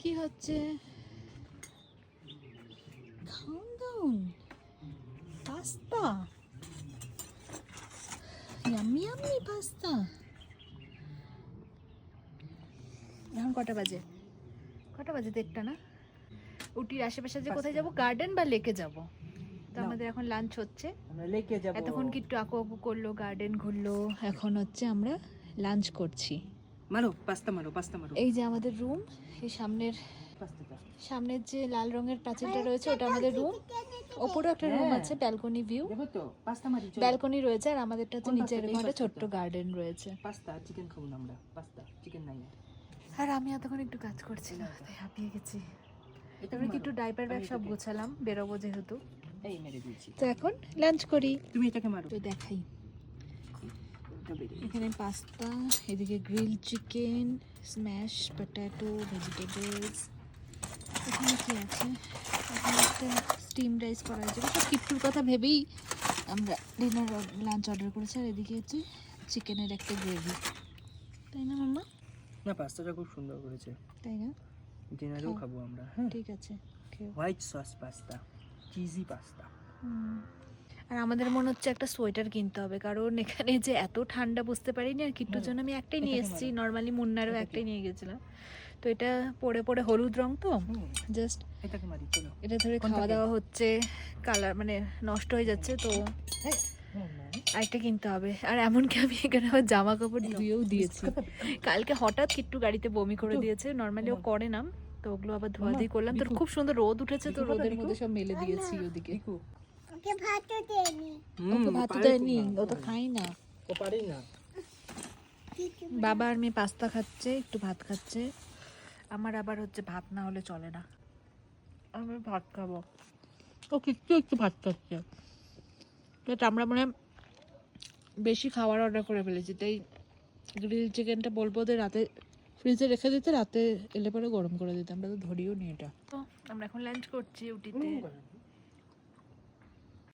কি হচ্ছে? Countdown pasta, yummy yummy pasta. এখন কটা বাজে? দেড়টা না? উটির আশেপাশে যে কোথায় যাব, গার্ডেন বা লেকে যাব? তো আমাদের এখন লাঞ্চ হচ্ছে, আমরা লেকে যাব। এতক্ষণ কি একটু আকু করলো, গার্ডেন ঘুরলো, এখন হচ্ছে আমরা লাঞ্চ করছি। মারো পাস্তা, মারো পাস্তা মারো। এই যে আমাদের রুম, এই সামনের যে লাল রঙের পাঁচিলটা রয়েছে ওটা আমাদের রুম। ওপরে একটা রুম আছে, ব্যালকনি ভিউ, দেখো তো পাস্তা মারি। ব্যালকনি রয়েছে, আর আমাদেরটা হচ্ছে নিচে এরকম একটা ছোট্ট গার্ডেন রয়েছে। পাস্তা চিকেন খাবো না আমরা, পাস্তা চিকেন নাই। আর আমি এতক্ষণ একটু কাজ করছিলাম, তাই হাঁপিয়ে গেছি। তারপরে কি একটু ডাইপার ব্যাগ সব গোছালাম, বেরোবো যেহেতু। এই মেরে দিয়েছি। তো এখন লাঞ্চ করি। তুমি এটাকে মারো। তো দেখাই, এখানে পাস্তা, এদিকে grill chicken, smash potato, vegetables. এখানে কি আছে? এখানে একটা স্টিম রাইস করা হয়েছে। সব কিট্টুর কথা ভেবেই আমরা লাঞ্চ অর্ডার করেছি। আর এদিকে হচ্ছে চিকেনের একটা গ্রেভি, তাই না মাম্মা? না, পাস্তাটা খুব সুন্দর করেছে। তাই না? ডিনারেও খাবো আমরা। হ্যাঁ ঠিক আছে, খেও। White sauce pasta, cheesy pasta. আর আমাদের মনে হচ্ছে একটা সোয়েটার কিনতে হবে, কারণ এখানে যে এত ঠান্ডা বুঝতে পারিনি। আর কিট্টুর জন্য আমি একটাই নিয়ে এসেছি, নর্মালি মুন্নারও একটাই নিয়ে গেছিলাম। তো এটা পরে পরে হলুদ রং তো জাস্ট এটাকে মারি, চলো। এটা ধরে খাওয়া দাওয়া হচ্ছে, কালার মানে নষ্ট হয়ে যাচ্ছে, তো আরেকটা কিনতে হবে। আর এমনকি আমি এখানে আমার জামা কাপড় ধুয়েও দিয়েছি। কালকে হঠাৎ কিট্টু গাড়িতে বমি করে দিয়েছে, নর্মালি ও করে না, তো ওগুলো আবার ধোয়াধুয়ি করলাম। তো খুব সুন্দর রোদ উঠেছে, তো রোদের মধ্যে সব মেলে দিয়েছি ওদিকে। ওকে ভাত দেয়নি, ও তো খাই না। ও পারি না। বাবা আর মেয়ে পাস্তা খাচ্ছে, একটু ভাত খাচ্ছে। আমার আবার হচ্ছে ভাত না হলে চলে না, আমি ভাত খাবো। ও কিচ্ছু একটু ভাত খাচ্ছে, তো আমরা মানে বেশি খাবার অর্ডার করে ফেলেছি, তাই গ্রিল চিকেনটা বলবো ওদের রাতে ফ্রিজে রেখে দিতে, রাতে এলে পরে গরম করে দিতে। আমরা তো ধরিও নি এটা। তো আমরা এখন লাঞ্চ করছি উটিতে।